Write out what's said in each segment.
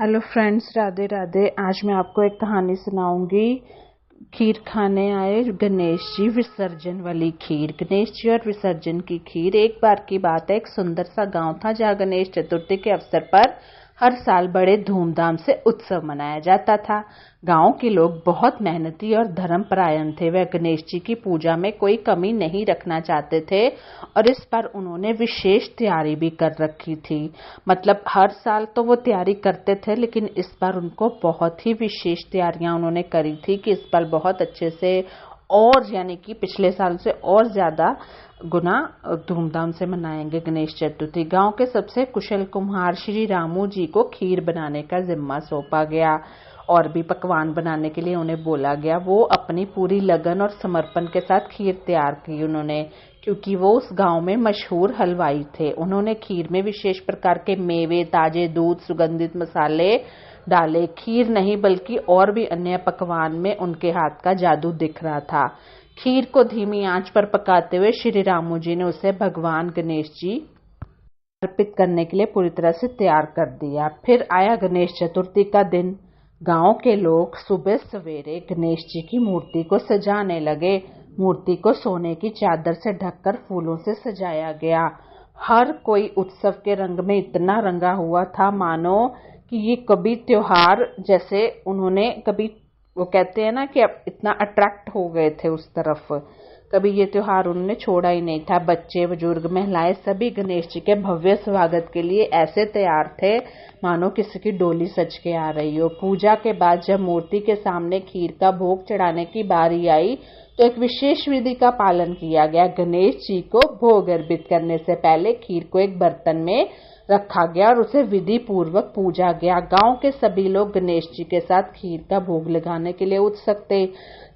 Hello friends, Radhe Radhe. आज मैं आपको एक कहानी सुनाऊंगी। खीर खाने आए गणेश जी, विसर्जन वाली खीर। गणेश जी और विसर्जन की खीर। एक बार की बात है, एक सुंदर सा गांव था जहां गणेश चतुर्थी के अवसर पर हर साल बड़े धूमधाम से उत्सव मनाया जाता था। गांव के लोग बहुत मेहनती और धर्मपरायण थे। वे गणेश जी की पूजा में कोई कमी नहीं रखना चाहते थे और इस पर उन्होंने विशेष तैयारी भी कर रखी थी। मतलब हर साल तो वो तैयारी करते थे, लेकिन इस बार उनको बहुत ही विशेष तैयारियां उन्होंने करी थी कि इस बार बहुत अच्छे से और यानी कि पिछले साल से और ज्यादा गुना धूमधाम से मनाएंगे गणेश चतुर्थी। गांव के सबसे कुशल कुम्हार श्री रामू जी को खीर बनाने का जिम्मा सौंपा गया और भी पकवान बनाने के लिए उन्हें बोला गया। वो अपनी पूरी लगन और समर्पण के साथ खीर तैयार की उन्होंने, क्योंकि वो उस गांव में मशहूर हलवाई थे। उन्होंने खीर में विशेष प्रकार के मेवे, ताजे दूध, सुगंधित मसाले डाले। खीर नहीं बल्कि और भी अन्य पकवान में उनके हाथ का जादू दिख रहा था। खीर को धीमी आंच पर पकाते हुए श्री रामू जी ने उसे भगवान गणेश जी अर्पित करने के लिए पूरी तरह से तैयार कर दिया। फिर आया गणेश चतुर्थी का दिन। गांव के लोग सुबह सवेरे गणेश जी की मूर्ति को सजाने लगे। मूर्ति को सोने की चादर से ढककर फूलों से सजाया गया। हर कोई उत्सव के रंग में इतना रंगा हुआ था मानो कि ये कभी त्योहार जैसे उन्होंने कभी, वो कहते हैं ना कि अब इतना अट्रैक्ट हो गए थे उस तरफ, कभी ये त्योहार उन्होंने छोड़ा ही नहीं था। बच्चे, बुजुर्ग, महिलाएं सभी गणेश जी के भव्य स्वागत के लिए ऐसे तैयार थे मानो किसी की डोली सज के आ रही हो। पूजा के बाद जब मूर्ति के सामने खीर का भोग चढ़ाने की बारी आई तो एक विशेष विधि का पालन किया गया। गणेश जी को भोग अर्पित करने से पहले खीर को एक बर्तन में रखा गया और उसे विधि पूर्वक पूजा गया। गांव के सभी लोग गणेश जी के साथ खीर का भोग लगाने के लिए उत्सुक थे।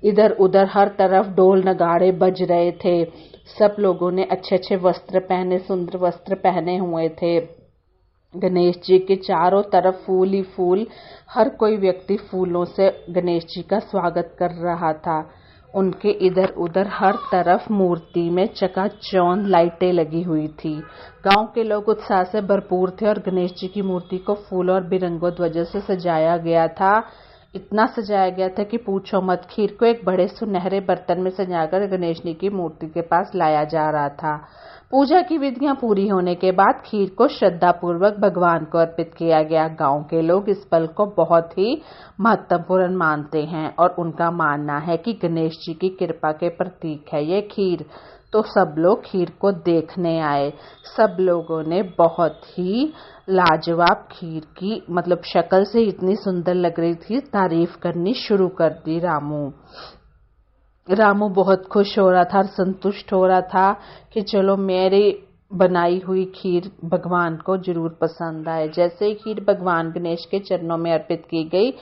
इधर उधर हर तरफ ढोल नगाड़े बज रहे थे। सब लोगों ने अच्छे अच्छे वस्त्र पहने, सुंदर वस्त्र पहने हुए थे। गणेश जी के चारों तरफ फूल ही फूल। हर कोई व्यक्ति फूलों से गणेश जी का स्वागत कर रहा था। उनके इधर उधर हर तरफ मूर्ति में चकाचौंध लाइटें लगी हुई थी। गांव के लोग उत्साह से भरपूर थे और गणेश जी की मूर्ति को फूल और बिरंगों ध्वजों से सजाया गया था। इतना सजाया गया था कि पूछो मत। खीर को एक बड़े सुनहरे बर्तन में सजाकर गणेश जी की मूर्ति के पास लाया जा रहा था। पूजा की विधियां पूरी होने के बाद खीर को श्रद्धा पूर्वक भगवान को अर्पित किया गया। गांव के लोग इस पल को बहुत ही महत्वपूर्ण मानते हैं और उनका मानना है कि गणेश जी की कृपा के प्रतीक है ये खीर। तो सब लोग खीर को देखने आए। सब लोगों ने बहुत ही लाजवाब खीर की, मतलब शक्ल से इतनी सुंदर लग रही थी, तारीफ करनी शुरू कर दी। रामू बहुत खुश हो रहा था और संतुष्ट हो रहा था कि चलो मेरी बनाई हुई खीर भगवान को जरूर पसंद आए। जैसे ही खीर भगवान गणेश के चरणों में अर्पित की गई,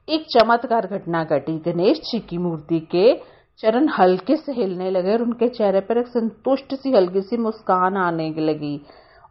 एक चमत्कार घटना घटी। गणेश जी की मूर्ति के चरण हल्के से हिलने लगे और उनके चेहरे पर एक संतुष्ट सी हल्की सी मुस्कान आने लगी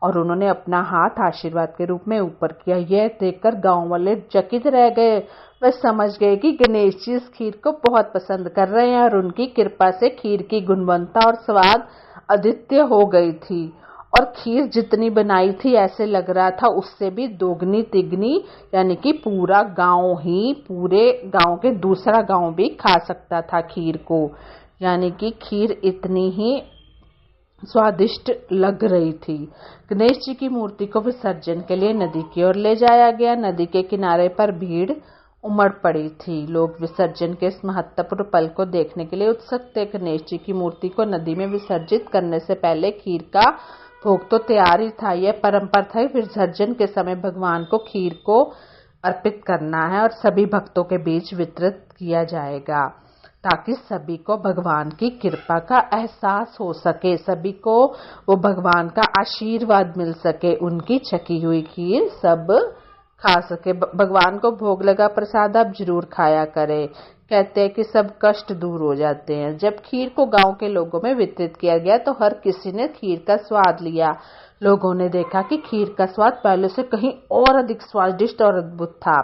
और उन्होंने अपना हाथ आशीर्वाद के रूप में ऊपर किया। यह देखकर गांव वाले चकित रह गए। वे समझ गए कि गणेश जी इस खीर को बहुत पसंद कर रहे हैं और उनकी कृपा से खीर की गुणवत्ता और स्वाद अद्वितीय हो गई थी। और खीर जितनी बनाई थी ऐसे लग रहा था उससे भी दोगुनी तिगनी, यानी कि पूरा गांव ही, पूरे गांव के दूसरा गांव भी खा सकता था खीर को। यानी कि खीर इतनी ही स्वादिष्ट लग रही थी। गणेश जी की मूर्ति को विसर्जन के लिए नदी की ओर ले जाया गया। नदी के किनारे पर भीड़ उमड़ पड़ी थी। लोग विसर्जन के इस महत्वपूर्ण पल को देखने के लिए उत्सुक थे। गणेश जी की मूर्ति को नदी में विसर्जित करने से पहले खीर का भोग तो तैयार ही था। यह परंपरा था विसर्जन के समय भगवान को खीर को अर्पित करना है और सभी भक्तों के बीच वितरित किया जाएगा ताकि सभी को भगवान की कृपा का एहसास हो सके, सभी को वो भगवान का आशीर्वाद मिल सके, उनकी छकी हुई खीर सब खा सके। भगवान को भोग लगा प्रसाद आप जरूर खाया करें। कहते हैं कि सब कष्ट दूर हो जाते हैं। जब खीर को गांव के लोगों में वितरित किया गया तो हर किसी ने खीर का स्वाद लिया। लोगों ने देखा कि खीर का स्वाद पहले से कहीं और अधिक स्वादिष्ट और अद्भुत था।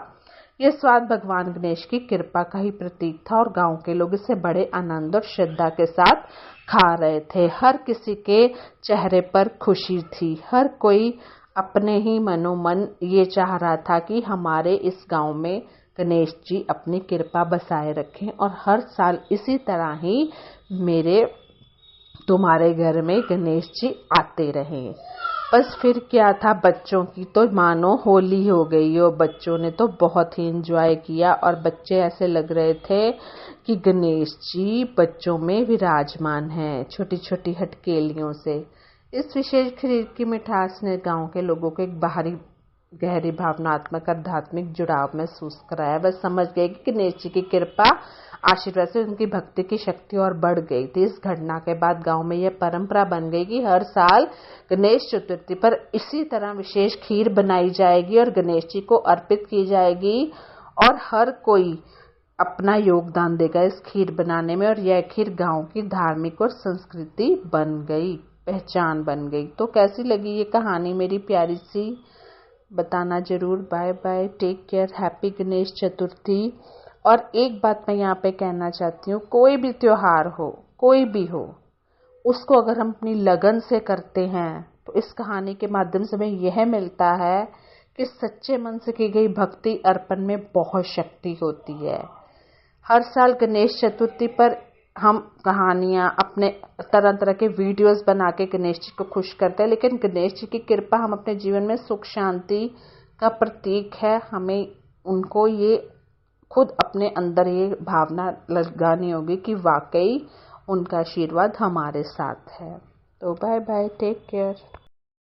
यह स्वाद भगवान गणेश की कृपा का ही प्रतीक था और गांव के लोग इसे बड़े आनंद और श्रद्धा के साथ खा रहे थे। हर किसी के चेहरे पर खुशी थी। हर कोई अपने ही मनोमन ये चाह रहा था कि हमारे इस गांव में गणेश जी अपनी कृपा बसाए रखें और हर साल इसी तरह ही तुम्हारे घर में गणेश जी आते रहें। बस फिर क्या था, बच्चों की तो मानो होली हो गई और बच्चों ने तो बहुत ही एंजॉय किया और बच्चे ऐसे लग रहे थे कि गणेश जी बच्चों में विराजमान हैं, छोटी छोटी हटकेलियों से। इस विशेष खीर की मिठास ने गांव के लोगों को एक बाहरी गहरी भावनात्मक आध्यात्मिक जुड़ाव महसूस कराया। बस समझ गए कि गणेश जी की कृपा आशीर्वाद से उनकी भक्ति की शक्ति और बढ़ गई थी। इस घटना के बाद गांव में यह परंपरा बन गई कि हर साल गणेश चतुर्थी पर इसी तरह विशेष खीर बनाई जाएगी और गणेश जी को अर्पित की जाएगी और हर कोई अपना योगदान देगा इस खीर बनाने में और यह खीर गांव की धार्मिक और संस्कृति बन गई, पहचान बन गई। तो कैसी लगी ये कहानी मेरी प्यारी सी, बताना जरूर। Bye bye, take care, happy Ganesh Chaturthi. और एक बात मैं यहाँ पे कहना चाहती हूँ, कोई भी त्योहार हो, कोई भी हो, उसको अगर हम अपनी लगन से करते हैं तो इस कहानी के माध्यम से हमें यह मिलता है कि सच्चे मन से की गई भक्ति अर्पण में बहुत शक्ति होती है। हर साल गणेश चतुर्थी पर हम कहानियाँ, अपने तरह तरह के वीडियोस बना के गणेश जी को खुश करते हैं, लेकिन गणेश जी की कृपा हम अपने जीवन में सुख शांति का प्रतीक है। हमें उनको ये खुद अपने अंदर ये भावना लगानी होगी कि वाकई उनका आशीर्वाद हमारे साथ है। तो बाय बाय, टेक केयर।